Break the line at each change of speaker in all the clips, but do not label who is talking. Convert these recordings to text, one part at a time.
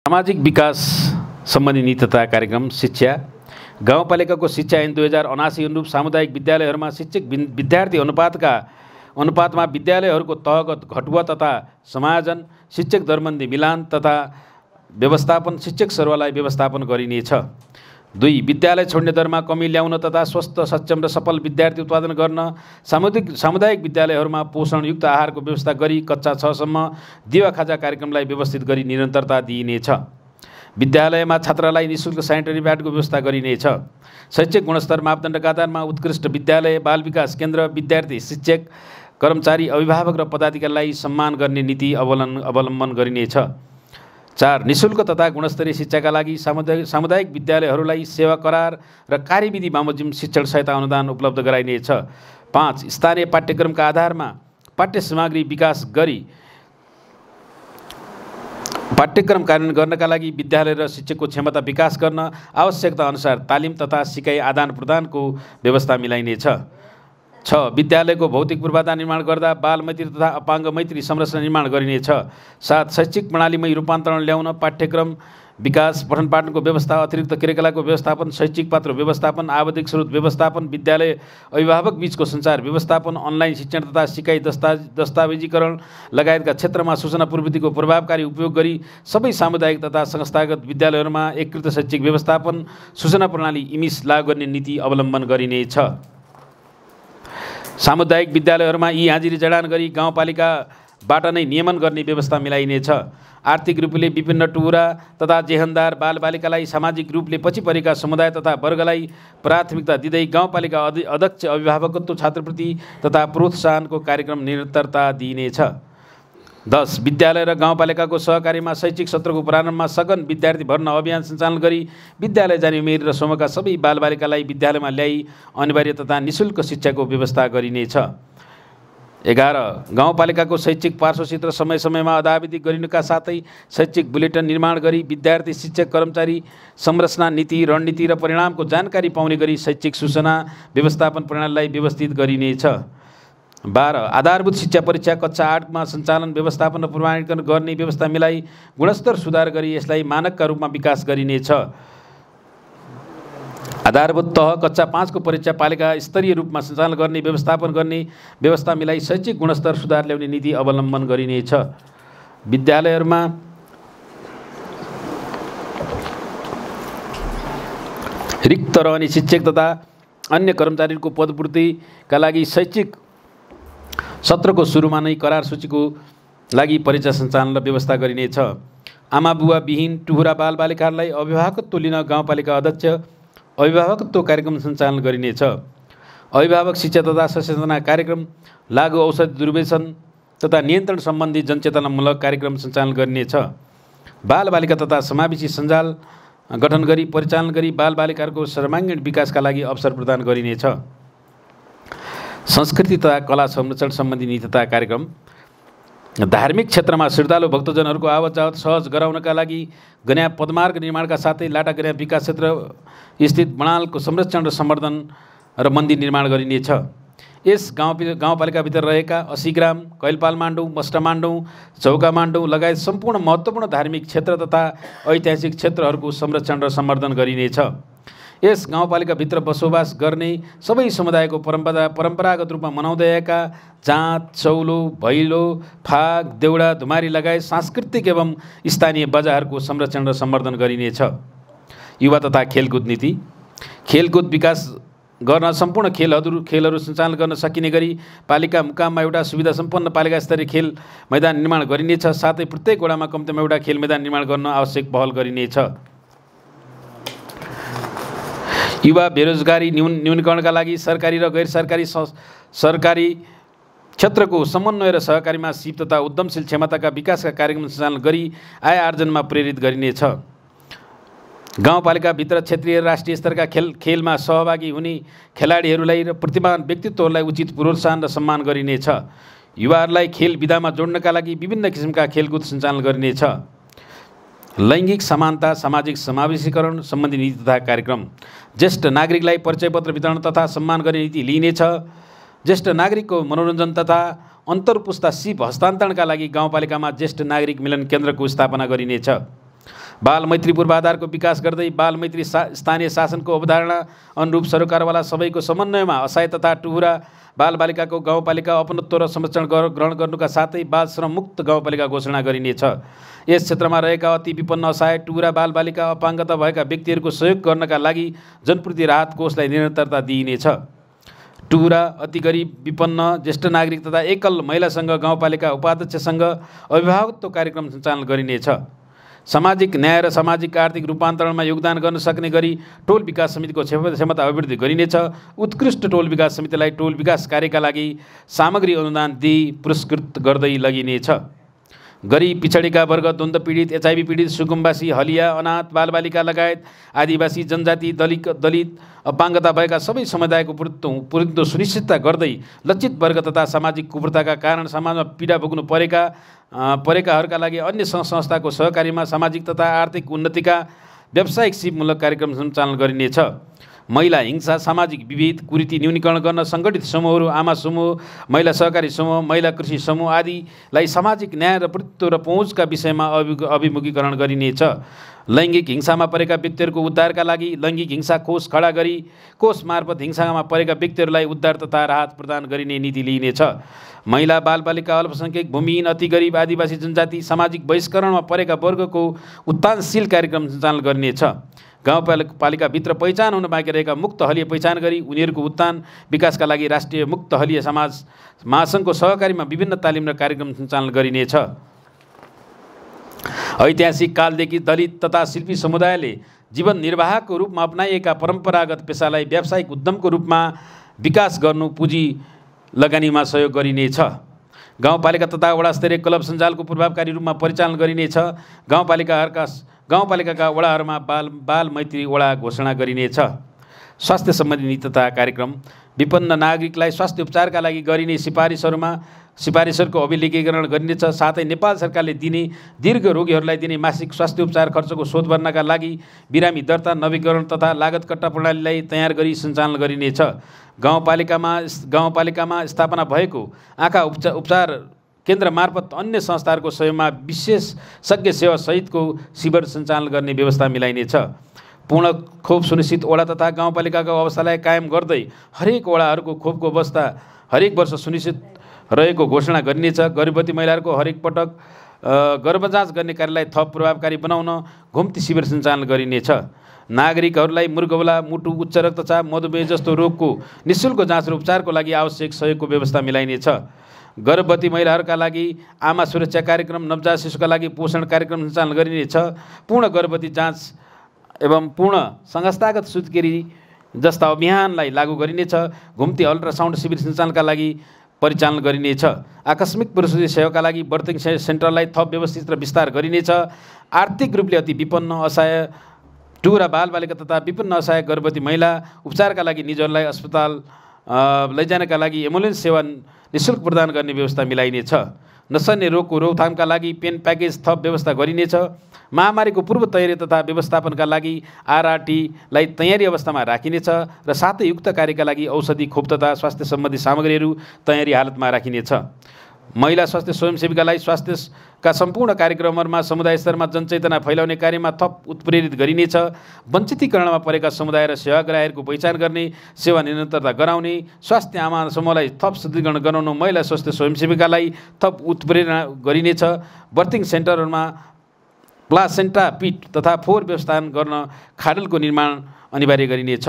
सामाजिक विकास सम्बन्धी नीति तथा कार्यक्रम शिक्षा गाउँपालिकाको शिक्षा ऐन 2079 अनुरूप सामुदायिक विद्यालयहरूमा शिक्षक विद्यार्थी अनुपातमा विद्यालयहरूको तहगत घटुवा तथा समायोजन, शिक्षक दरबन्दी मिलान तथा व्यवस्थापन, शिक्षक सरुवालाई व्यवस्थापन गरिनेछ। 2. विद्यालय छोड्ने दरमा कमी ल्याउन तथा स्वस्थ, सक्षम र सफल विद्यार्थी उत्पादन गर्न सामुदायिक विद्यालयहरूमा पोषणयुक्त आहारको व्यवस्था गरी कक्षा 6 सम्म दिवा खाजा कार्यक्रमलाई व्यवस्थित गरी निरन्तरता दिइनेछ। विद्यालयमा छात्रलाई निःशुल्क सेनिटरी प्याडको व्यवस्था गरिनेछ। शैक्षिक गुणस्तर मापदण्डका आधारमा उत्कृष्ट विद्यालय, बाल विकास केन्द्र, विद्यार्थी, शिक्षक, कर्मचारी, अभिभावक र पदाधिकारीलाई सम्मान गर्ने नीति अवलम्बन गरिनेछ। 4. निःशुल्क तथा गुणस्तरीय शिक्षाका लागि सामुदायिक विद्यालयहरूलाई सेवा करार र कार्यविधि बमोजिम शिक्षण सहायता अनुदान उपलब्ध गराइनेछ। 5. स्थानीय पाठ्यक्रमका आधारमा पाठ्य सामग्री विकास गरी पाठ्यक्रम कार्यान्वयन गर्नका लागि विद्यालय र शिक्षकको क्षमता विकास गर्न आवश्यकता अनुसार तालिम तथा सिकाइ आदान प्रदानको व्यवस्था मिलाइनेछ। 6. विद्यालयको भौतिक पूर्वाधार निर्माण गर्दा बाल मैत्री तथा अपाङ्ग मैत्री संरचना निर्माण गरिनेछ। 7. शैक्षिक प्रणालीमै रूपान्तरण ल्याउन पाठ्यक्रम विकास, पठन पाठनको व्यवस्था, अतिरिक्त क्रियाकलापको व्यवस्थापन, शैक्षिक पात्र व्यवस्थापन, आवधिक स्रोत व्यवस्थापन, विद्यालय अभिभावक बीचको सञ्चार व्यवस्थापन, अनलाइन शिक्षण तथा सिकाइ दस्तावेजीकरण लगायतका क्षेत्रमा सूचना प्रविधिको प्रभावकारी उपयोग गरी सबै सामुदायिक तथा संस्थागत विद्यालयहरूमा एकीकृत शैक्षिक व्यवस्थापन सूचना प्रणाली इमिस लागू गर्ने नीति अवलम्बन गरिनेछ। सामुदायिक विद्यालयहरूमा हाजिरी जडान गरी गाउँपालिकाबाट नै नियमन गर्ने व्यवस्था मिलाइनेछ। आर्थिक रूपले विभिन्न टुहुरा तथा जेहनदार बालबालिकालाई सामाजिक रूपले पछि परेका समुदाय तथा वर्गलाई प्राथमिकता दिँदै गाउँपालिका अध्यक्ष, अभिभावकत्व, छात्रवृत्ति तथा प्रोत्साहनको कार्यक्रम निरन्तरता दिइनेछ। 10. विद्यालय र गाउँपालिकाको सहकार्यमा शैक्षिक सत्रको प्रारम्भमा सघन विद्यार्थी भर्ना अभियान सञ्चालन गरी विद्यालय जाने उमेर र समूहका सबै बालबालिकालाई विद्यालयमा ल्याई अनिवार्य तथा निःशुल्क शिक्षाको व्यवस्था गरिनेछ। 11. गाउँपालिकाको शैक्षिक पार्श्वसित र समय समयमा अद्यावधि गरिनुका साथै शैक्षिक बुलेटिन निर्माण गरी विद्यार्थी, शिक्षक, कर्मचारी संरचना, नीति, रणनीति र परिणामको जानकारी पाउने गरी शैक्षिक सूचना व्यवस्थापन प्रणालीलाई व्यवस्थित गरिनेछ। 12. आधारभूत शिक्षा परीक्षा कक्षा 8मा सञ्चालन, व्यवस्थापन र प्रमाणीकरण गर्ने व्यवस्था मिलाई गुणस्तर सुधार गरी यसलाई मानकका रूपमा विकास गरिनेछ। आधारभूत तह कक्षा 5 को परीक्षा पालिका स्तरीय रूपमा सञ्चालन गर्ने, व्यवस्थापन गर्ने व्यवस्था मिलाई शैक्षिक गुणस्तर सुधार ल्याउने नीति अवलम्बन गरिनेछ। विद्यालयहरूमा रिक्त रहने शिक्षक तथा अन्य कर्मचारीहरूको पदपूर्तिका लागि शैक्षिक सत्रको सुरुमा नै करार सूचीको लागि परीक्षा सञ्चालन र व्यवस्था गरिनेछ। आमा बुवा विहीन टुहुरा बालबालिकाहरूलाई अभिभावकत्व लिन गाउँपालिका अध्यक्ष, अभिभावकत्व कार्यक्रम सञ्चालन गरिनेछ। अभिभावक शिक्षा तथा सचेतना कार्यक्रम, लागु औषधि दुर्व्यसन तथा नियन्त्रण सम्बन्धी जनचेतनामूलक कार्यक्रम सञ्चालन गरिनेछ। बालबालिका तथा समावेशी सञ्जाल गठन गरी परिचालन गरी बालबालिकाहरूको सर्वाङ्गीण विकासका लागि अवसर प्रदान गरिनेछ। संस्कृति तथा कला संरक्षण सम्बन्धी नीति तथा कार्यक्रम, धार्मिक क्षेत्रमा श्रद्धालु भक्तजनहरूको आवत जावत सहज गराउनका लागि गन्या पदमार्ग निर्माणका साथै लाटा गन्या विकास क्षेत्र स्थित बणालको संरक्षण र सम्वर्धन र मन्दिर निर्माण गरिनेछ। यस गाउँपालिकाभित्र रहेका 80 ग्राम, कैलपाल माण्डौ, मस्टामाण्डौ, चौका माण्डौ लगायत सम्पूर्ण महत्त्वपूर्ण धार्मिक क्षेत्र तथा ऐतिहासिक क्षेत्रहरूको संरक्षण र सम्वर्धन गरिनेछ। यस गाउँपालिकाभित्र बसोबास गर्ने सबै समुदायको परम्परागत रूपमा मनाउँदै आएका जाँत, चौलो, भैलो, फाग, देउडा, धुमारी लगायत सांस्कृतिक एवं स्थानीय बाजाहरूको संरक्षण र सम्वर्धन गरिनेछ। युवा तथा खेलकुद नीति, खेलकुद विकास गर्न सम्पूर्ण खेलहरू सञ्चालन गर्न सकिने गरी पालिका मुकाममा एउटा सुविधा सम्पन्न पालिका स्तरीय खेल मैदान निर्माण गरिनेछ। साथै प्रत्येक वडामा कम्तीमा एउटा खेल मैदान निर्माण गर्न आवश्यक पहल गरिनेछ। युवा बेरोजगारी न्यूनीकरणका लागि सरकारी र गैर सरकारी क्षेत्रको समन्वय र सहकारीमा सिप तथा उद्यमशील क्षमताका विकासका कार्यक्रम सञ्चालन गरी आय आर्जनमा प्रेरित गरिनेछ। गाउँपालिकाभित्र क्षेत्रीय र राष्ट्रिय स्तरका खेलमा सहभागी हुने खेलाडीहरूलाई र प्रतिभावान व्यक्तित्वहरूलाई उचित प्रोत्साहन र सम्मान गरिनेछ। युवाहरूलाई खेल विधामा जोड्नका लागि विभिन्न किसिमका खेलकुद सञ्चालन गरिनेछ। लैङ्गिक समानता, सामाजिक समावेशीकरण सम्बन्धी नीति तथा कार्यक्रम, ज्येष्ठ नागरिकलाई परिचयपत्र वितरण तथा सम्मान गर्ने नीति लिइनेछ। ज्येष्ठ नागरिकको मनोरञ्जन तथा अन्तर्पुस्ता सिप हस्तान्तरणका लागि गाउँपालिकामा ज्येष्ठ नागरिक मिलन केन्द्रको स्थापना गरिनेछ। बाल मैत्री पूर्वाधारको विकास गर्दै बाल मैत्री स्थानीय शासनको अवधारणा अनुरूप सरकारवाला सबैको समन्वयमा असहाय तथा टुहुरा बालबालिकाको गाउँपालिका अपनत्व र संरक्षण ग्रहण गर्नुका साथै बाल श्रम मुक्त गाउँपालिका घोषणा गरिनेछ। यस क्षेत्रमा रहेका अति विपन्न असहाय टुहुरा बालबालिका अपाङ्गता भएका व्यक्तिहरूको सहयोग गर्नका लागि जनप्रति राहत कोषलाई निरन्तरता दिइनेछ। टुहुरा अति गरिब विपन्न ज्येष्ठ नागरिक तथा एकल महिलासँग गाउँपालिका उपाध्यक्षसँग अभिभावकत्व कार्यक्रम सञ्चालन गरिनेछ। सामाजिक न्याय र सामाजिक आर्थिक रूपान्तरणमा योगदान गर्न सक्ने गरी टोल विकास समितिको क्षमता अभिवृद्धि गरिनेछ। उत्कृष्ट टोल विकास समितिलाई टोल विकास कार्यका लागि सामग्री अनुदान दिई पुरस्कृत गर्दै लगिनेछ। गरिब पिछडिका वर्ग द्वन्द्व पीडित एचआईभी पीडित सुकुम्बासी हलिया अनाथ बालबालिका लगायत आदिवासी जनजाति दलित अपाङ्गता भएका सबै समुदायको पुरुत्व सुनिश्चितता गर्दै लक्षित वर्ग तथा सामाजिक कुप्रथाका कारण समाजमा पीडा भोग्नु परेकाहरूका लागि अन्य संस्थाको सहकारीमा सामाजिक तथा आर्थिक उन्नतिका व्यावसायिक सिपमूलक कार्यक्रम सञ्चालन गरिनेछ। महिला हिंसा सामाजिक विभेद कुरीति न्यूनीकरण गर्न सङ्गठित समूहहरू आमा समूह महिला सहकारी समूह महिला कृषि समूह आदिलाई सामाजिक न्याय र प्रतित्व र पहुँचका विषयमा अभिमुखीकरण गरिनेछ। लैङ्गिक हिंसामा परेका व्यक्तिहरूको उद्धारका लागि लैङ्गिक हिंसा कोष खडा गरी कोष मार्फत हिंसामा परेका व्यक्तिहरूलाई उद्धार तथा राहत प्रदान गरिने नीति लिइनेछ। महिला बालबालिका अल्पसङ्ख्यक भूमिहीन अति गरिब आदिवासी जनजाति सामाजिक बहिष्करणमा परेका वर्गको उत्थानशील कार्यक्रम सञ्चालन गरिनेछ। गाउँपालिकाभित्र पहिचान हुन बाँकी रहेका मुक्त हलिया पहिचान गरी उनीहरूको उत्थान विकासका लागि राष्ट्रिय मुक्त हलिया समाज महासङ्घको सहकारीमा विभिन्न तालिम र कार्यक्रम सञ्चालन गरिनेछ। ऐतिहासिक कालदेखि दलित तथा शिल्पी समुदायले जीवन निर्वाहको रूपमा अपनाइएका परम्परागत पेसालाई व्यावसायिक उद्यमको रूपमा विकास गर्नु पुँजी लगानीमा सहयोग गरिनेछ। गाउँपालिका तथा वडा स्तरीय क्लब सञ्जालको प्रभावकारी रूपमा परिचालन गरिनेछ। गाउँपालिकाका वडाहरूमा बाल मैत्री वडा घोषणा गरिनेछ। स्वास्थ्य सम्बन्धी नीति तथा कार्यक्रम विपन्न नागरिकलाई स्वास्थ्य उपचारका लागि गरिने सिफारिसहरूको अभिलेखीकरण गरिनेछ। साथै नेपाल सरकारले दिने दीर्घ रोगीहरूलाई दिने मासिक स्वास्थ्य उपचार खर्चको शोध भर्नका लागि बिरामी दर्ता नवीकरण तथा लागतकट्टा प्रणालीलाई तयार गरी सञ्चालन गरिनेछ। गाउँपालिकामा स्थापना भएको आँखा उपचार केन्द्र मार्फत अन्य संस्थाहरूको सहयोगमा विशेषज्ञ सेवा सहितको शिविर सञ्चालन गर्ने व्यवस्था मिलाइनेछ। पूर्ण खोप सुनिश्चित वडा तथा गाउँपालिकाको अवस्थालाई कायम गर्दै हरेक वडाहरूको खोपको अवस्था हरेक वर्ष सुनिश्चित रहेको घोषणा गरिनेछ। गर्भवती महिलाहरूको हरेक पटक गर्भजाँच गर्ने कार्यलाई थप प्रभावकारी बनाउन घुम्ती शिविर सञ्चालन गरिनेछ। नागरिकहरूलाई मृगौला मुटु उच्च रक्तचाप मधुमेह जस्तो रोगको निःशुल्क जाँच र उपचारको लागि आवश्यक सहयोगको व्यवस्था मिलाइनेछ। गर्भवती महिलाहरूका लागि आमा सुरक्षा कार्यक्रम नवजात शिशुका लागि पोषण कार्यक्रम सञ्चालन गरिनेछ। पूर्ण गर्भवती जाँच एवं पूर्ण संस्थागत सुत्केरी जस्ता अभियानलाई लागू गरिनेछ। घुम्ती अल्ट्रासाउन्ड शिविर सञ्चालनका लागि परिचालन गरिनेछ। आकस्मिक प्रसुति सेवाका लागि बर्थिङ सेन्टरलाई थप व्यवस्थित र विस्तार गरिनेछ। आर्थिक रूपले अति विपन्न असहाय टुहुरा बालबालिका तथा विपन्न असहाय गर्भवती महिला उपचारका लागि निजहरूलाई अस्पताल लैजानका लागि एम्बुलेन्स सेवा निःशुल्क प्रदान गर्ने व्यवस्था मिलाइनेछ। नसर्ने रोगको रोकथामका लागि पेन प्याकेज थप व्यवस्था गरिनेछ। महामारीको पूर्व तयारी तथा व्यवस्थापनका लागि आरआरटीलाई तयारी अवस्थामा राखिनेछ र साथै युक्त कार्यका लागि औषधि खोप तथा स्वास्थ्य सम्बन्धी सामग्रीहरू तयारी हालतमा राखिनेछ। महिला स्वास्थ्य स्वयंसेविकालाई स्वास्थ्यका सम्पूर्ण कार्यक्रमहरूमा समुदाय स्तरमा जनचेतना फैलाउने कार्यमा थप उत्प्रेरित गरिनेछ। वञ्चितीकरणमा परेका समुदाय र सेवाग्राहीहरूको पहिचान गर्ने सेवा निरन्तरता गराउने स्वास्थ्य आमा समूहलाई थप सुदृढीकरण गराउनु महिला स्वास्थ्य स्वयंसेविकालाई थप उत्प्रेरणा गरिनेछ। बर्थिङ सेन्टरहरूमा प्लासेन्टा पिट तथा फोहोर व्यवस्थापन गर्न खाडलको निर्माण अनिवार्य गरिनेछ।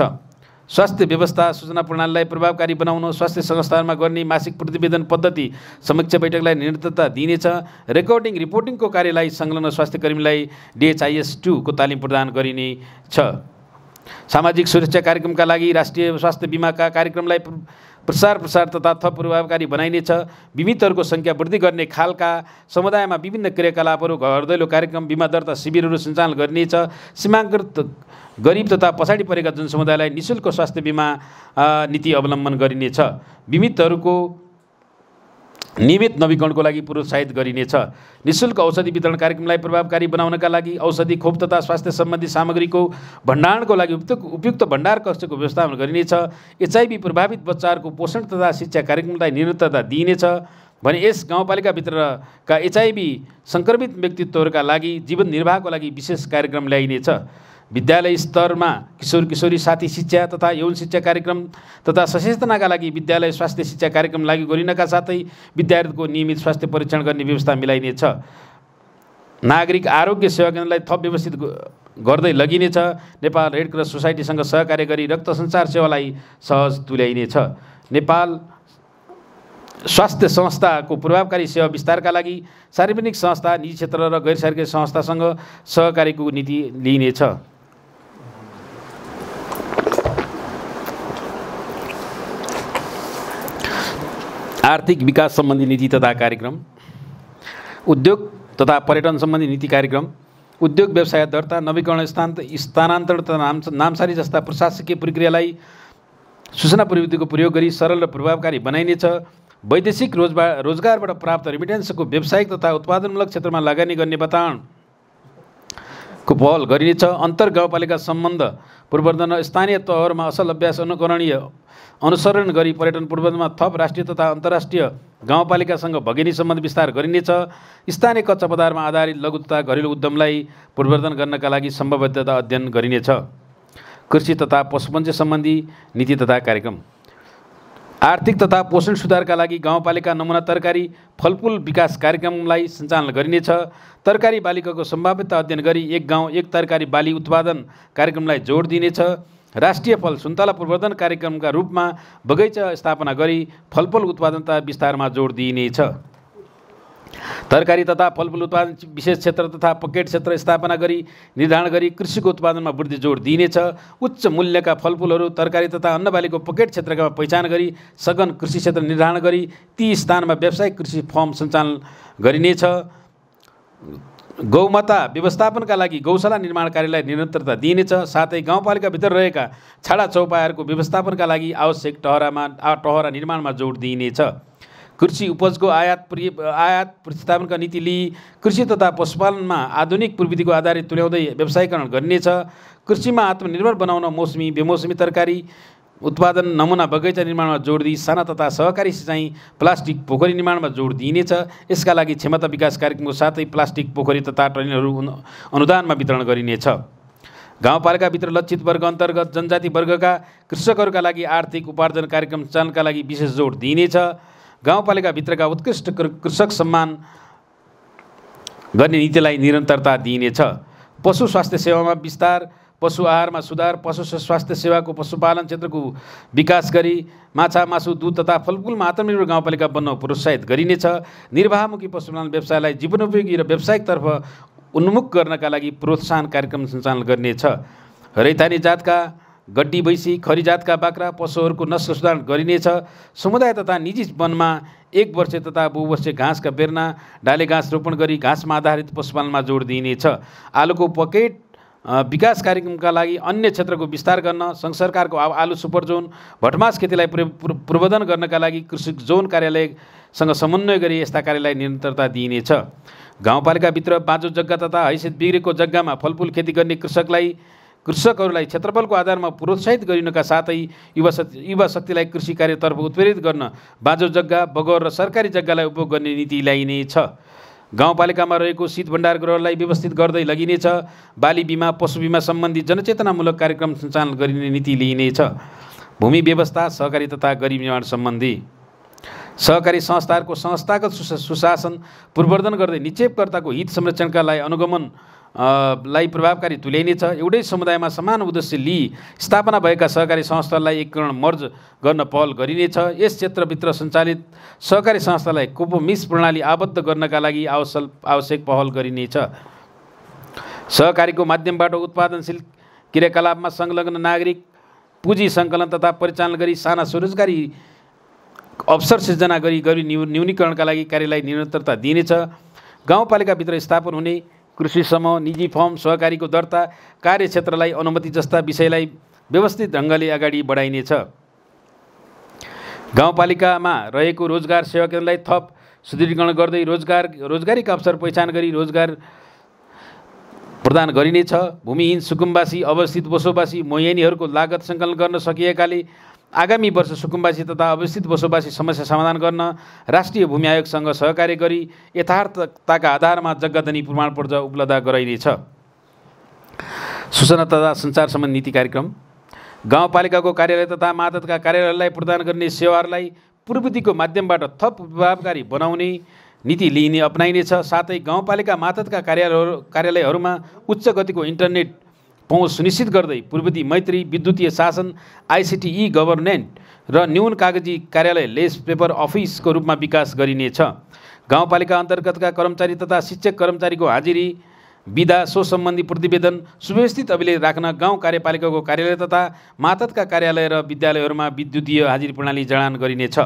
स्वास्थ्य व्यवस्था सूचना प्रणालीलाई प्रभावकारी बनाउन स्वास्थ्य संस्थानमा गर्ने मासिक प्रतिवेदन पद्धति समीक्षा बैठकलाई निरन्तरता दिइनेछ। रेकर्डिङ रिपोर्टिङको कार्यलाई संलग्न स्वास्थ्य कर्मीलाई DHIS2 को तालिम प्रदान गरिनेछ। सामाजिक सुरक्षा कार्यक्रमका लागि राष्ट्रिय स्वास्थ्य बिमाका कार्यक्रमलाई प्रसार तथा थप प्रभावकारी बनाइनेछ। बिमितहरूको सङ्ख्या वृद्धि गर्ने खालका समुदायमा विभिन्न क्रियाकलापहरू घर दैलो कार्यक्रम बिमा दर्ता शिविरहरू सञ्चालन गरिनेछ। सीमाङ्कृत गरिब तथा पछाडि परेका जनसमुदायलाई निःशुल्क स्वास्थ्य बिमा नीति अवलम्बन गरिनेछ। बिमितहरूको नियमित नवीकरणको लागि प्रोत्साहित गरिनेछ। निःशुल्क औषधि वितरण कार्यक्रमलाई प्रभावकारी बनाउनका लागि औषधि खोप तथा स्वास्थ्य सम्बन्धी सामग्रीको भण्डारणको लागि उपयुक्त भण्डार कक्षको व्यवस्थापन गरिनेछ। HIV प्रभावित बच्चाहरूको पोषण तथा शिक्षा कार्यक्रमलाई निरन्तरता दिइनेछ। भने यस गाउँपालिकाभित्रका एचआइभी सङ्क्रमित व्यक्तित्वहरूका लागि जीवन निर्वाहको लागि विशेष कार्यक्रम ल्याइनेछ। विद्यालय स्तरमा किशोर किशोरी साथी शिक्षा तथा यौन शिक्षा कार्यक्रम तथा सचेतनाका लागि विद्यालय स्वास्थ्य शिक्षा कार्यक्रम लागू गरिनका साथै विद्यार्थीको नियमित स्वास्थ्य परीक्षण गर्ने व्यवस्था मिलाइनेछ। नागरिक आरोग्य सेवा केन्द्रलाई थप व्यवस्थित गर्दै लगिनेछ। नेपाल रेड क्रस सोसाइटीसँग सहकार्य गरी रक्त सञ्चार सेवालाई सहज तुल्याइनेछ। नेपाल स्वास्थ्य संस्थाको प्रभावकारी सेवा विस्तारका लागि सार्वजनिक संस्था, निजी क्षेत्र र गैर सरकारी संस्थासँग सहकारीको नीति लिइनेछ। आर्थिक विकास सम्बन्धी नीति तथा कार्यक्रम, उद्योग तथा पर्यटन सम्बन्धी नीति कार्यक्रम, उद्योग व्यवसाय दर्ता, नवीकरण, स्थानान्तरण तथा नामसारी जस्ता प्रशासकीय प्रक्रियालाई सूचना प्रविधिको प्रयोग गरी सरल र प्रभावकारी बनाइनेछ। वैदेशिक रोजगारबाट प्राप्त रेमिटेन्सको व्यावसायिक तथा उत्पादनमूलक क्षेत्रमा लगानी गर्ने वातावरणको पहल गरिनेछ। अन्तर गाउँपालिका सम्बन्ध पूर्ववर्धन र स्थानीय तहहरूमा असल अभ्यास अनुसरण गरी पर्यटन पूर्ववर्धनमा थप राष्ट्रिय तथा अन्तर्राष्ट्रिय गाउँपालिकासँग भगिनी सम्बन्ध विस्तार गरिनेछ। स्थानीय कच्चा पदार्थमा आधारित लघु तथा घरेलु उद्यमलाई पूर्ववर्धन गर्नका लागि सम्भाव्यता अध्ययन गरिनेछ। कृषि तथा पशुपन्छी सम्बन्धी नीति तथा कार्यक्रम, आर्थिक तथा पोषण सुधारका लागि गाउँपालिका नमुना तरकारी फलफुल विकास कार्यक्रमलाई सञ्चालन गरिनेछ। तरकारी बालीको सम्भाव्यता अध्ययन गरी एक गाउँ एक तरकारी बाली उत्पादन कार्यक्रमलाई जोड दिनेछ। राष्ट्रिय फल सुन्तला पूर्ववर्धन कार्यक्रमका रूपमा बगैँचा स्थापना गरी फलफुल उत्पादनता विस्तारमा जोड दिइनेछ। तरकारी तथा फलफुल उत्पादन विशेष क्षेत्र तथा पकेट क्षेत्र स्थापना गरी निर्धारण गरी कृषिको उत्पादनमा वृद्धि जोड दिइनेछ। उच्च मूल्यका फलफुलहरू, तरकारी तथा अन्नबालीको पकेट क्षेत्रका पहिचान गरी सघन कृषि क्षेत्र निर्धारण गरी ती स्थानमा व्यावसायिक कृषि फर्म सञ्चालन गरिनेछ। गौमाता व्यवस्थापनका लागि गौशाला निर्माण कार्यलाई निरन्तरता दिइनेछ। साथै गाउँपालिकाभित्र रहेका छाडा चौपायाहरूको व्यवस्थापनका लागि आवश्यक टहरा निर्माणमा जोड दिइनेछ। कृषि उपजको आयात प्रतिस्थापनका नीति लिई कृषि तथा पशुपालनमा आधुनिक प्रविधिको आधारित तुल्याउँदै व्यवसायीकरण गरिनेछ। कृषिमा आत्मनिर्भर बनाउन मौसमी बेमौसमी तरकारी उत्पादन, नमुना बगैँचा निर्माणमा जोड दिई साना तथा सहकारी सिँचाइ, प्लास्टिक पोखरी निर्माणमा जोड दिइनेछ। यसका लागि क्षमता विकास कार्यक्रमको साथै प्लास्टिक पोखरी तथा ट्रेनहरू अनुदानमा वितरण गरिनेछ। गाउँपालिकाभित्र लक्षित वर्ग अन्तर्गत जनजाति वर्गका कृषकहरूका लागि आर्थिक उपार्जन कार्यक्रम सञ्चालनका लागि विशेष जोड दिइनेछ। गाउँपालिकाभित्रका उत्कृष्ट कृषक सम्मान गर्ने नीतिलाई निरन्तरता दिइनेछ। पशु स्वास्थ्य सेवामा विस्तार, पशु आहारमा सुधार, पशु स्वास्थ्य सेवाको पशुपालन क्षेत्रको विकास गरी माछा, मासु, दूध तथा फलफुलमा आत्मनिर्भर गाउँपालिका बन्न प्रोत्साहित गरिनेछ। निर्वाहमुखी पशुपालन व्यवसायलाई जीवनोपयोगी र व्यावसायिकतर्फ उन्मुख गर्नका लागि प्रोत्साहन कार्यक्रम सञ्चालन गरिनेछ। रैथानी जातका गड्डी भैँसी, खरी जातका बाख्रा पशुहरूको नस्ल सुधार गरिनेछ। समुदाय तथा निजी वनमा 1 वर्षे तथा बहुवर्षीय घाँसका बेर्ना, डाले घाँस रोपण गरी घाँसमा आधारित पशुपालनमा जोड दिइनेछ। आलुको पकेट विकास कार्यक्रमका लागि अन्य क्षेत्रको विस्तार गर्न सङ्घ सरकारको आलु सुपर जोन, भटमास खेतीलाई प्रबन्धन गर्नका लागि कृषि जोन कार्यालयसँग समन्वय गरी यस्ता कार्यलाई निरन्तरता दिइनेछ। गाउँपालिकाभित्र बाँझो जग्गा तथा हैसियत बिग्रेको जग्गामा फलफुल खेती गर्ने कृषकहरूलाई क्षेत्रफलको आधारमा प्रोत्साहित गरिनका साथै युवा शक्तिलाई कृषि कार्यतर्फ उत्प्रेरित गर्न बाँझो जग्गा, बगौर र सरकारी जग्गालाई उपयोग गर्ने नीति ल्याइनेछ। गाउँपालिकामा रहेको शीत भण्डार गृहलाई व्यवस्थित गर्दै लगिनेछ। बाली बिमा, पशु बिमा सम्बन्धी जनचेतनामूलक कार्यक्रम सञ्चालन गरिने नीति लिइनेछ। भूमि व्यवस्था, सहकारी तथा गरिब निर्माण सम्बन्धी सहकारी संस्थाहरूको संस्थागत सुशासन पूर्ववर्धन गर्दै निक्षेपकर्ताको हित संरक्षणका लागि अनुगमन लाई प्रभावकारी तुल्याइनेछ। एउटै समुदायमा समान उद्देश्य लिई स्थापना भएका सहकारी संस्थालाई एकीकरण मर्ज गर्न पहल गरिनेछ। यस क्षेत्रभित्र सञ्चालित सहकारी संस्थालाई कोपोमिस प्रणाली आबद्ध गर्नका लागि आवश्यक पहल गरिनेछ। सहकारीको माध्यमबाट उत्पादनशील क्रियाकलापमा संलग्न नागरिक पुँजी सङ्कलन तथा परिचालन गरी साना स्वरोजगारी अवसर सिर्जना गरी न्यूनीकरणका लागि कार्यलाई निरन्तरता दिइनेछ। गाउँपालिकाभित्र स्थापना हुने कृषि समूह, निजी फर्म, सहकारीको दर्ता, कार्यक्षेत्रलाई अनुमति जस्ता विषयलाई व्यवस्थित ढङ्गले अगाडि बढाइनेछ। गाउँपालिकामा रहेको रोजगार सेवा केन्द्रलाई थप सुदृढीकरण गर्दै रोजगारीका अवसर पहिचान गरी रोजगार प्रदान गरिनेछ। भूमिहीन सुकुम्बासी, अवस्थित बसोबासी, मोहिनीहरूको लागत सङ्कलन गर्न सकिएकाले आगामी वर्ष सुकुम्बासी तथा अवस्थित बसोबासी समस्या समाधान गर्न राष्ट्रिय भूमि आयोगसँग सहकार्य गरी यथार्थताका आधारमा जग्गाधनी प्रमाणपत्र उपलब्ध गराइनेछ। सूचना तथा सञ्चार सम्बन्धी नीति कार्यक्रम गाउँपालिकाको कार्यालय तथा मातहतका कार्यालयलाई प्रदान गर्ने सेवाहरूलाई प्रविधिको माध्यमबाट थप प्रभावकारी बनाउने नीति अपनाइनेछ। साथै गाउँपालिका मातहतका कार्यालयहरूमा उच्च गतिको इन्टरनेट पहुँच सुनिश्चित गर्दै प्रविधि मैत्री, विद्युतीय शासन, ICT गभर्नेन्ट र न्यून कागजी कार्यालय लेस पेपर अफिसको रूपमा विकास गरिनेछ। गाउँपालिका अन्तर्गतका कर्मचारी तथा शिक्षक कर्मचारीको हाजिरी, विधा, सो सम्बन्धी प्रतिवेदन सुव्यवस्थित अभिलेख राख्न गाउँ कार्यपालिकाको कार्यालय तथा मातहतका कार्यालय र विद्यालयहरूमा विद्युतीय हाजिरी प्रणाली जडान गरिनेछ।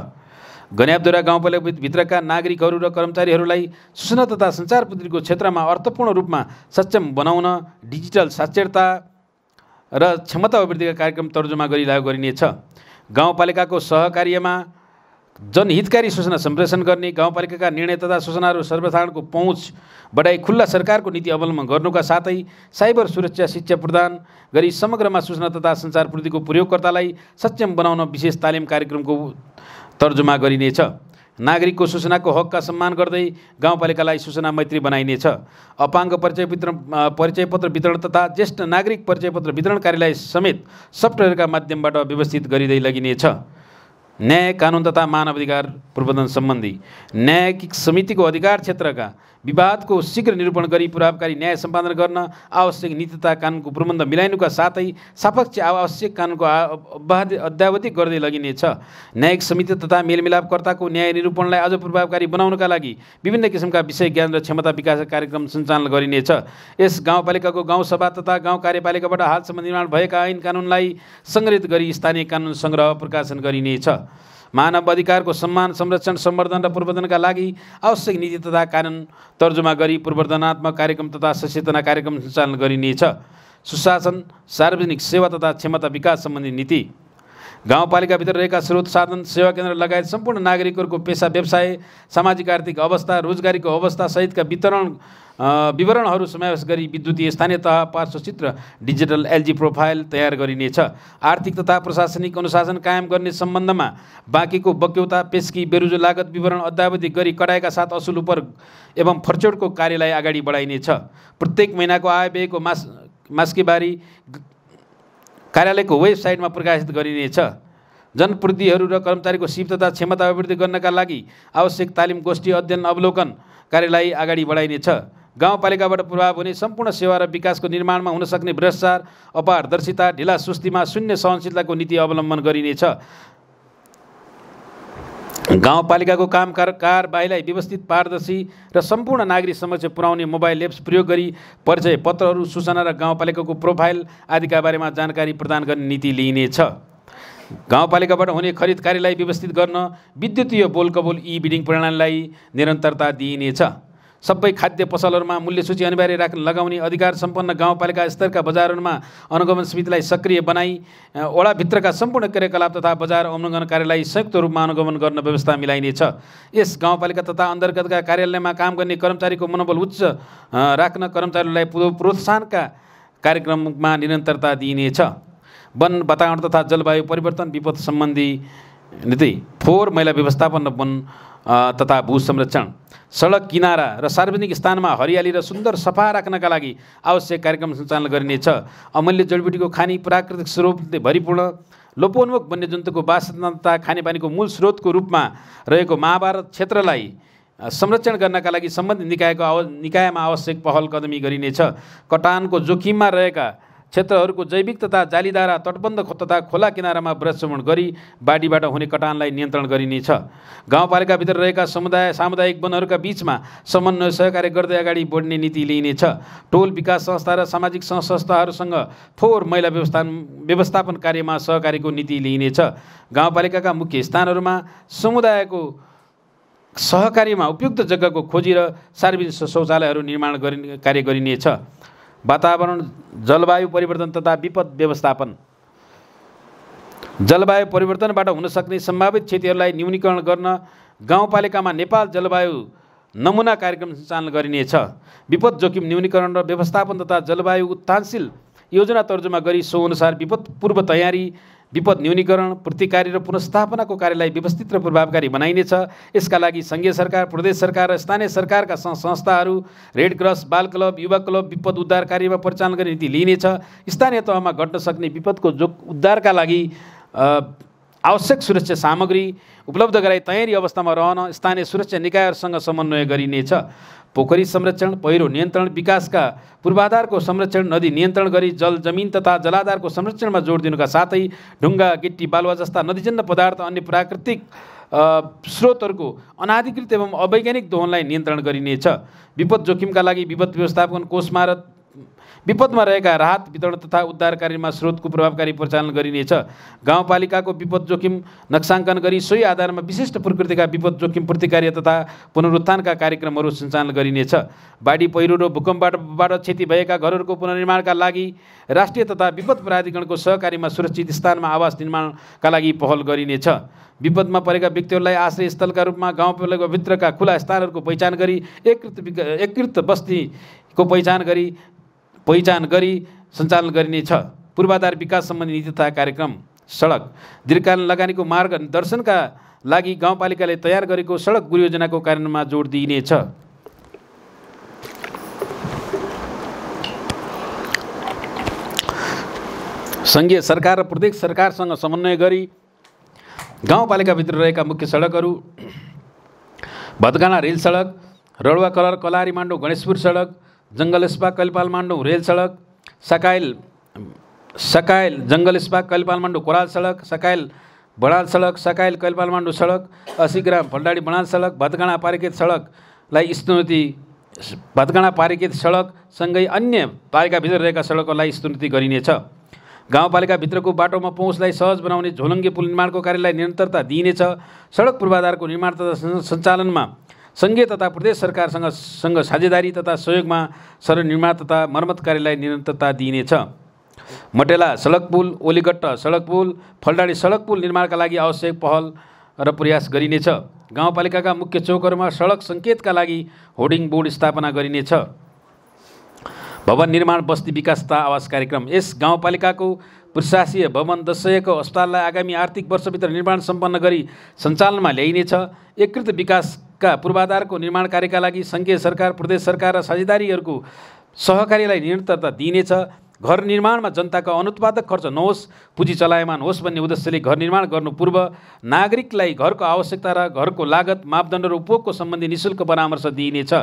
गन्याबद्वारा गाउँपालिकाभित्रका नागरिकहरू र कर्मचारीहरूलाई सूचना तथा सञ्चार प्रविधिको क्षेत्रमा अर्थपूर्ण रूपमा सक्षम बनाउन डिजिटल साक्षरता र क्षमता अभिवृद्धिका कार्यक्रम तर्जुमा गरी लागू गरिनेछ। गाउँपालिकाको सहकार्यमा जनहितकारी सूचना सम्प्रेषण गर्ने, गाउँपालिकाका निर्णय तथा सूचनाहरू सर्वसाधारणको पहुँच बढाई खुल्ला सरकारको नीति अवलम्बन गर्नुका साथै साइबर सुरक्षा शिक्षा प्रदान गरी समग्रमा सूचना तथा सञ्चार प्रविधिको प्रयोगकर्तालाई सक्षम बनाउन विशेष तालिम कार्यक्रमको तर्जुमा गरिनेछ। नागरिकको सूचनाको हकका सम्मान गर्दै गाउँपालिकालाई सूचना मैत्री बनाइनेछ। अपाङ्ग परिचयपत्र वितरण तथा ज्येष्ठ नागरिक परिचयपत्र वितरण कार्यालय समेत सफ्टवेयरका माध्यमबाट व्यवस्थित गरिँदै लगिनेछ। न्याय, कानुन तथा मानवाधिकार प्रबन्धन सम्बन्धी न्यायिक समितिको अधिकार क्षेत्रका विवादको शीघ्र निरूपण गरी प्रभावकारी न्याय सम्पादन गर्न आवश्यक नीति तथा कानुनको प्रबन्ध मिलाइनुका साथै सापेक्ष आवश्यक कानुनको अद्यावधि गर्दै लगिनेछ। न्यायिक समिति तथा मेलमिलापकर्ताको न्याय निरूपणलाई अझ प्रभावकारी बनाउनका लागि विभिन्न किसिमका विषय ज्ञान र क्षमता विकास कार्यक्रम सञ्चालन गरिनेछ। यस गाउँपालिकाको गाउँसभा तथा गाउँ कार्यपालिकाबाट हालसम्म निर्माण भएका ऐन कानुनलाई सङ्ग्रहित गरी स्थानीय कानुन सङ्ग्रह प्रकाशन गरिनेछ। मानव अधिकारको सम्मान, संरक्षण, सम्वर्धन र प्रवर्धनका लागि आवश्यक नीति तथा कानुन तर्जुमा गरी प्रवर्धनात्मक कार्यक्रम तथा सचेतना कार्यक्रम सञ्चालन गरिनेछ। सुशासन, सार्वजनिक सेवा तथा क्षमता विकास सम्बन्धी नीति गाउँपालिकाभित्र रहेका स्रोत साधन, सेवा केन्द्र लगायत सम्पूर्ण नागरिकहरूको पेसा, व्यवसाय, सामाजिक आर्थिक अवस्था, रोजगारीको अवस्था सहितका विवरणहरू समावेश गरी विद्युतीय स्थानीय तह पार्श्वचित्र डिजिटल LG प्रोफाइल तयार गरिनेछ। आर्थिक तथा प्रशासनिक अनुशासन कायम गर्ने सम्बन्धमा बाँकीको बक्यौता, पेस्की, बेरुजु लागत विवरण अद्यावधि गरी कडाइका साथ असुल उपर एवं फर्चोडको कार्यलाई अगाडि बढाइनेछ। प्रत्येक महिनाको आय व्ययको मास्केबारी कार्यालयको वेबसाइटमा प्रकाशित गरिनेछ। जनप्रतिनिधिहरू र कर्मचारीको सिप तथा क्षमता अभिवृद्धि गर्नका लागि आवश्यक तालिम, गोष्ठी, अध्ययन, अवलोकन कार्यलाई अगाडि बढाइनेछ। गाउँपालिकाबाट प्रभाव हुने सम्पूर्ण सेवा र विकासको निर्माणमा हुन सक्ने भ्रष्टाचार, अपारदर्शिता, ढिला सुस्तीमा शून्य सहनशीलताको नीति अवलम्बन गरिनेछ। गाउँपालिकाको कारबाहीलाई व्यवस्थित, पारदर्शी र सम्पूर्ण नागरिक समक्ष पुर्याउने मोबाइल एप्स प्रयोग गरी परिचय पत्रहरू, सूचना र गाउँपालिकाको प्रोफाइल आदिका बारेमा जानकारी प्रदान गर्ने नीति लिइनेछ। गाउँपालिकाबाट हुने खरिद कार्यलाई व्यवस्थित गर्न विद्युतीय बोलकबोल बिडिङ प्रणालीलाई निरन्तरता दिइनेछ। सबै खाद्य पसलहरूमा मूल्य सूची अनिवार्य लगाउने अधिकार सम्पन्न गाउँपालिका स्तरका बजारहरूमा अनुगमन समितिलाई सक्रिय बनाई वडाभित्रका सम्पूर्ण क्रियाकलाप तथा बजार अनुगमन कार्यलाई संयुक्त रूपमा अनुगमन गर्न व्यवस्था मिलाइनेछ। यस गाउँपालिका तथा अन्तर्गतका कार्यालयमा काम गर्ने कर्मचारीको मनोबल उच्च राख्न कर्मचारीलाई प्रोत्साहनका कार्यक्रममा निरन्तरता दिइनेछ। वन, वातावरण तथा जलवायु परिवर्तन विपद सम्बन्धी नीति, फोहोर मैला व्यवस्थापन र वन तथा भू संरक्षण, सडक किनारा र सार्वजनिक स्थानमा हरियाली र सुन्दर सफा राख्नका लागि आवश्यक कार्यक्रम सञ्चालन गरिनेछ। अमूल्य जडीबुटीको खानी, प्राकृतिक स्रोतले भरिपूर्ण, लोपोन्मुख वन्यजन्तुको वासस्थान तथा खानेपानीको मूल स्रोतको रूपमा रहेको महाभारत क्षेत्रलाई संरक्षण गर्नका लागि सम्बन्धित निकायमा आवश्यक पहल कदमी गरिनेछ। कटानको जोखिममा रहेका क्षेत्रहरूको जैविक तथा जालीदारा तटबन्ध तथा खोला किनारामा वृक्षारोपण गरी बाढीबाट हुने कटानलाई नियन्त्रण गरिनेछ। गाउँपालिकाभित्र रहेका सामुदायिक वनहरूका बीचमा समन्वय सहकार्य गर्दै अगाडि बढ्ने नीति लिइनेछ। टोल विकास संस्था र सामाजिक संस्थाहरूसँग फोहोर मैला व्यवस्थापन कार्यमा सहकार्यको नीति लिइनेछ। गाउँपालिकाका मुख्य स्थानहरूमा समुदायको सहकार्यमा उपयुक्त जग्गाको खोजी र सार्वजनिक शौचालयहरू निर्माण कार्य गरिनेछ। वातावरण, जलवायु परिवर्तन तथा विपद व्यवस्थापन जलवायु परिवर्तनबाट हुन सक्ने सम्भावित क्षतिहरूलाई न्यूनीकरण गर्न गाउँपालिकामा नेपाल जलवायु नमुना कार्यक्रम सञ्चालन गरिनेछ। विपद जोखिम न्यूनीकरण र व्यवस्थापन तथा जलवायु उत्थानशील योजना तर्जुमा गरी सो अनुसार विपद पूर्व तयारी, विपद न्यूनीकरण, प्रतिकारी र पुनर्स्थापनाको कार्यलाई व्यवस्थित र प्रभावकारी बनाइनेछ। यसका लागि सङ्घीय सरकार, प्रदेश सरकार र स्थानीय सरकारका संस्थाहरू, रेड क्रस, बाल क्लब, युवा क्लब विपद उद्धार कार्यमा परिचालन गर्ने नीति लिइनेछ। स्थानीय तहमा घट्न सक्ने विपदको उद्धारका लागि आवश्यक सुरक्षा सामग्री उपलब्ध गराई तयारी अवस्थामा रहन स्थानीय सुरक्षा निकायहरूसँग समन्वय गरिनेछ। पोखरी संरक्षण, पहिरो नियन्त्रण, विकासका पूर्वाधारको संरक्षण, नदी नियन्त्रण गरी जल, जमिन तथा जलाधारको संरक्षणमा जोड दिनुका साथै ढुङ्गा, गिट्टी, बालुवा जस्ता नदीजन्य पदार्थ, अन्य प्राकृतिक स्रोतहरूको अनाधिकृत एवं अवैज्ञानिक दोहनलाई नियन्त्रण गरिनेछ। विपद जोखिमका लागि विपद व्यवस्थापन कोषमार्फत विपदमा रहेका राहत वितरण तथा उद्धार कार्यमा स्रोतको प्रभावकारी परिचालन गरिनेछ। गाउँपालिकाको विपद जोखिम नक्साङ्कन गरी सोही आधारमा विशिष्ट प्रकृतिका विपद जोखिम प्रतिक्रिया तथा पुनरुत्थानका कार्यक्रमहरू सञ्चालन गरिनेछ। बाढी, पहिरो र भूकम्पबाट क्षति भएका घरहरूको पुनर्निर्माणका लागि राष्ट्रिय तथा विपद प्राधिकरणको सहकारीमा सुरक्षित स्थानमा आवास निर्माणका लागि पहल गरिनेछ। विपदमा परेका व्यक्तिहरूलाई आश्रय स्थलका रूपमा गाउँपालिकाभित्रका खुला स्थानहरूको पहिचान गरी एकीकृत बस्तीको पहिचान गरी सञ्चालन गरिनेछ। पूर्वाधार विकास सम्बन्धी नीति तथा कार्यक्रम, सडक, दीर्घकालीन लगानीको मार्गदर्शनका लागि गाउँपालिकाले तयार गरेको सडक गुरुयोजनाको कार्यान्वयनमा जोड दिइनेछ। सङ्घीय सरकार र प्रदेश सरकारसँग समन्वय गरी गाउँपालिकाभित्र रहेका मुख्य सडकहरू भतगाना रेल सडक, रडुवा कलर कलारी माण्डो गणेशपुर सडक, जङ्गल स्पा कैलपाल माण्डो रेल सडक, सकाइल जङ्गल स्पा कैलपाल माण्डो कोराल सडक, सकाइल बडाल सडक, सकाइल कैलपाल माण्डो सडक, 80 ग्राम फलडाडी बडाल सडक, भतगाना पारिकेत सडकलाई स्तरोन्नति, भतगाना पारिकेत सडकसँगै अन्य पालिकाभित्र रहेका सडकहरूलाई स्तरोन्नति गरिनेछ। गाउँपालिकाभित्रको बाटोमा पहुँचलाई सहज बनाउने झोलङ्गे पुल निर्माणको कार्यलाई निरन्तरता दिइनेछ। सडक पूर्वाधारको निर्माण तथा सञ्चालनमा सङ्घीय तथा प्रदेश सरकारसँग साझेदारी तथा सहयोगमा सडक निर्माण तथा मर्मत कार्यलाई निरन्तरता दिइनेछ। मटेला सडक पुल, ओलीगट्ट सडक पुल, फलडाडी सडक पुल निर्माणका लागि आवश्यक पहल र प्रयास गरिनेछ। गाउँपालिकाका मुख्य चौकहरूमा सडक सङ्केतका लागि होर्डिङ बोर्ड स्थापना गरिनेछ। भवन निर्माण, बस्ती विकास तथा आवास कार्यक्रम, यस गाउँपालिकाको प्रशासकीय भवन 10 अस्पताललाई आगामी आर्थिक वर्षभित्र निर्माण सम्पन्न गरी सञ्चालनमा ल्याइनेछ। एकीकृत विकासका पूर्वाधारको निर्माण कार्यका लागि सङ्घीय सरकार, प्रदेश सरकार र साझेदारीहरूको सहकारीलाई निरन्तरता दिइनेछ। घर निर्माणमा जनताका अनुत्पादक खर्च नहोस्, पुँजी चलायमान होस् भन्ने उद्देश्यले घर निर्माण गर्नु पूर्व नागरिकलाई घरको आवश्यकता र घरको लागत, मापदण्ड र उपभोगको सम्बन्धी निःशुल्क परामर्श दिइनेछ।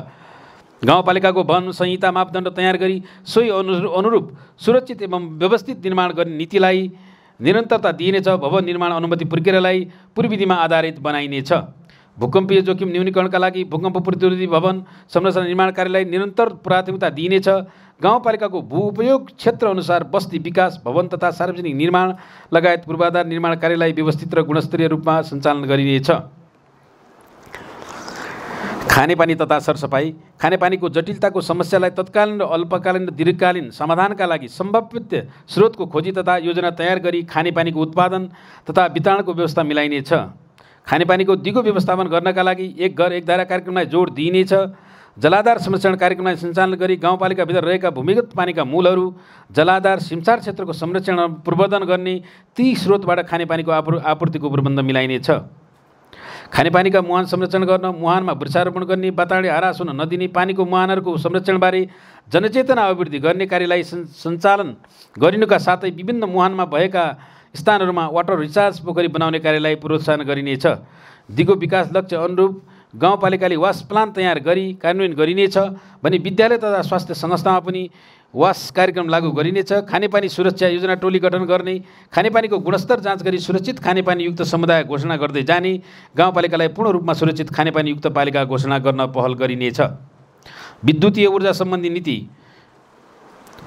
गाउँपालिकाको वन संहिता मापदण्ड तयार गरी सोही अनुरूप सुरक्षित एवं व्यवस्थित निर्माण गर्ने नीतिलाई निरन्तरता दिइनेछ। भवन निर्माण अनुमति प्रक्रियालाई पूर्वविधिमा आधारित बनाइनेछ। भूकम्पीय जोखिम न्यूनीकरणका लागि भूकम्प प्रतिरोधी भवन संरचना निर्माण कार्यलाई निरन्तर प्राथमिकता दिइनेछ। गाउँपालिकाको भू उपयोग क्षेत्र अनुसार बस्ती विकास, भवन तथा सार्वजनिक निर्माण लगायत पूर्वाधार निर्माण कार्यलाई व्यवस्थित र गुणस्तरीय रूपमा सञ्चालन गरिनेछ। खानेपानी तथा सरसफाई, खानेपानीको जटिलताको समस्यालाई तत्कालीन र अल्पकालीन र दीर्घकालीन समाधानका लागि सम्भावित स्रोतको खोजी तथा योजना तयार गरी खानेपानीको उत्पादन तथा वितरणको व्यवस्था मिलाइनेछ। खानेपानीको दिगो व्यवस्थापन गर्नका लागि एक घर एक धारा कार्यक्रमलाई जोड दिइनेछ। जलाधार संरक्षण कार्यक्रमलाई सञ्चालन गरी गाउँपालिकाभित्र रहेका भूमिगत पानीका मूलहरू, जलाधार, सिमसार क्षेत्रको संरक्षण र प्रवर्धन गर्ने ती स्रोतबाट खानेपानीको आपूर्तिको प्रबन्ध मिलाइनेछ। खानेपानीका मुहान संरक्षण गर्न, मुहानमा वृक्षारोपण गर्ने, वातावरणीय ह्रास हुन नदिने, पानीको मुहानहरूको संरक्षणबारे जनचेतना अभिवृद्धि गर्ने कार्यलाई सञ्चालन गरिनुका साथै विभिन्न मुहानमा भएका स्थानहरूमा वाटर रिचार्ज पोखरी बनाउने कार्यलाई प्रोत्साहन गरिनेछ। दिगो विकास लक्ष्य अनुरूप गाउँपालिकाले वास प्लान तयार गरी कार्यान्वयन गरिनेछ भने विद्यालय तथा स्वास्थ्य संस्थामा पनि वास कार्यक्रम लागू गरिनेछ। खानेपानी सुरक्षा योजना टोली गठन गर्ने, खानेपानीको गुणस्तर जाँच गरी सुरक्षित खानेपानीयुक्त समुदाय घोषणा गर्दै जाने, गाउँपालिकालाई पूर्ण रूपमा सुरक्षित खानेपानीयुक्त पालिका घोषणा गर्न पहल गरिनेछ। विद्युतीय ऊर्जा सम्बन्धी नीति,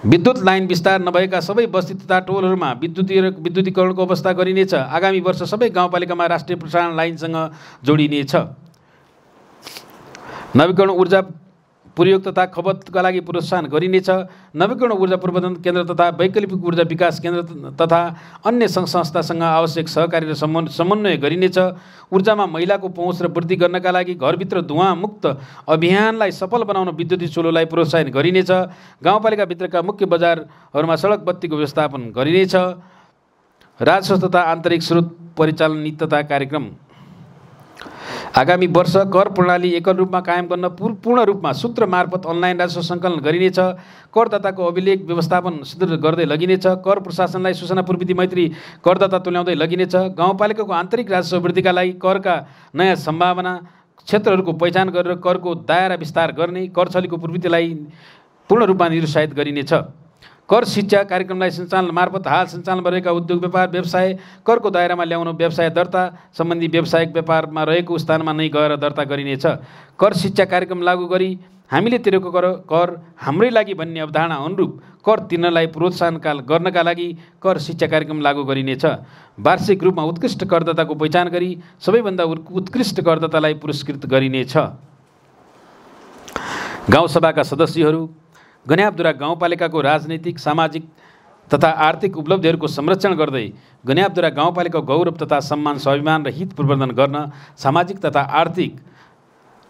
विद्युत लाइन विस्तार नभएका सबै बस्ती तथा टोलहरूमा विद्युतीकरणको अवस्था गरिनेछ। आगामी वर्ष सबै गाउँपालिकामा राष्ट्रिय प्रसारण लाइनसँग जोडिनेछ। नवीकरण ऊर्जा प्रयोग तथा खपतका लागि प्रोत्साहन गरिनेछ। नवीकरण ऊर्जा प्रबन्धन केन्द्र तथा वैकल्पिक ऊर्जा विकास केन्द्र तथा अन्य सङ्घ संस्थासँग आवश्यक सहकारी र समन्वय गरिनेछ। ऊर्जामा महिलाको पहुँच र वृद्धि गर्नका लागि घरभित्र धुवाँ मुक्त अभियानलाई सफल बनाउन विद्युतीय चुलोलाई प्रोत्साहन गरिनेछ। गाउँपालिकाभित्रका मुख्य बजारहरूमा सडक बत्तीको व्यवस्थापन गरिनेछ। राजस्व तथा आन्तरिक स्रोत परिचालन नीति तथा कार्यक्रम। आगामी वर्ष कर प्रणाली एकल रूपमा कायम गर्न पूर्ण रूपमा सूत्र मार्फत अनलाइन राजस्व सङ्कलन गरिनेछ। करदाताको अभिलेख व्यवस्थापन सुदृढ गर्दै लगिनेछ। कर प्रशासनलाई सूचना प्रविधि मैत्री करदाता तुल्याउँदै लगिनेछ। गाउँपालिकाको आन्तरिक राजस्व वृद्धिका लागि करका नयाँ सम्भावना क्षेत्रहरूको पहिचान गरेर करको दायरा विस्तार गर्ने, कर छलीको प्रवृत्तिलाई पूर्ण रूपमा निरुत्साहित गरिनेछ। कर शिक्षा कार्यक्रमलाई सञ्चालन मार्फत हाल सञ्चालनमा रहेका उद्योग व्यापार व्यवसाय करको दायरामा ल्याउनु, व्यवसाय दर्ता सम्बन्धी व्यावसायिक व्यापारमा रहेको स्थानमा नै गएर दर्ता गरिनेछ। कर शिक्षा कार्यक्रम लागू गरी हामीले तिरेको कर हाम्रै लागि भन्ने अवधारणा अनुरूप कर तिर्नलाई प्रोत्साहन गर्नका लागि कर शिक्षा कार्यक्रम लागू गरिनेछ। वार्षिक रूपमा उत्कृष्ट करदाताको पहिचान गरी सबैभन्दा उत्कृष्ट करदातालाई पुरस्कृत गरिनेछ। गाउँसभाका सदस्यहरू गन्याबधुरा गाउँपालिकाको राजनैतिक, सामाजिक तथा आर्थिक उपलब्धिहरूको संरक्षण गर्दै गन्याबधुरा गाउँपालिकाको गौरव तथा सम्मान, स्वाभिमान र हित प्रवर्धन गर्न, सामाजिक तथा आर्थिक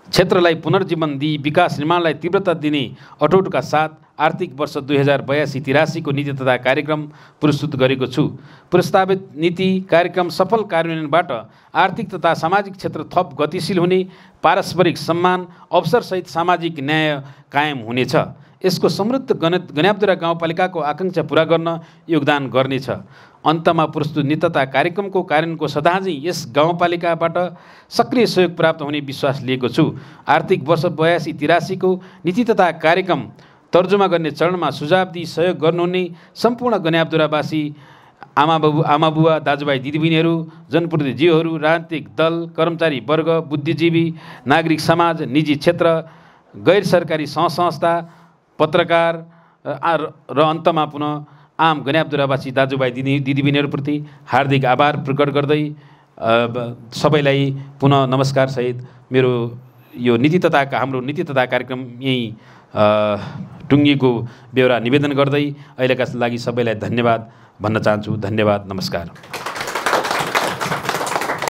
क्षेत्रलाई पुनर्जीवन दिई विकास निर्माणलाई तीव्रता दिने अटोटका साथ आर्थिक वर्ष 2082-83 को नीति तथा कार्यक्रम प्रस्तुत गरेको छु। प्रस्तावित नीति कार्यक्रम सफल कार्यान्वयनबाट आर्थिक तथा सामाजिक क्षेत्र थप गतिशील हुने, पारस्परिक सम्मान, अवसरसहित सामाजिक न्याय कायम हुनेछ। यसको समृद्ध गन्याबधुरा गाउँपालिकाको आकाङ्क्षा पूरा गर्न योगदान गर्नेछ। अन्तमा प्रस्तुत नीति तथा कार्यक्रमको कार्यान्वयनको सदाझै यस गाउँपालिकाबाट सक्रिय सहयोग प्राप्त हुने विश्वास लिएको छु। आर्थिक वर्ष 82-83 को नीति तथा कार्यक्रम तर्जुमा गर्ने चरणमा सुझाव दिई सहयोग गर्नुहुने सम्पूर्ण गन्याबधुरावासी आमा बुवा, दाजुभाइ, दिदीबहिनीहरू, जनप्रतिनिधिहरू, राजनीतिक दल, कर्मचारी वर्ग, बुद्धिजीवी, नागरिक समाज, निजी क्षेत्र, गैर सरकारी संस्था, पत्रकार र अन्तमा पुनः आम गन्याबधुरावासी दाजुभाइ दिदीबहिनीहरूप्रति हार्दिक आभार प्रकट गर्दै सबैलाई पुनः नमस्कार सहित मेरो यो हाम्रो नीति तथा कार्यक्रम यही टुङ्गिएको बेहोरा निवेदन गर्दै अहिलेका लागि सबैलाई धन्यवाद भन्न चाहन्छु। धन्यवाद, नमस्कार।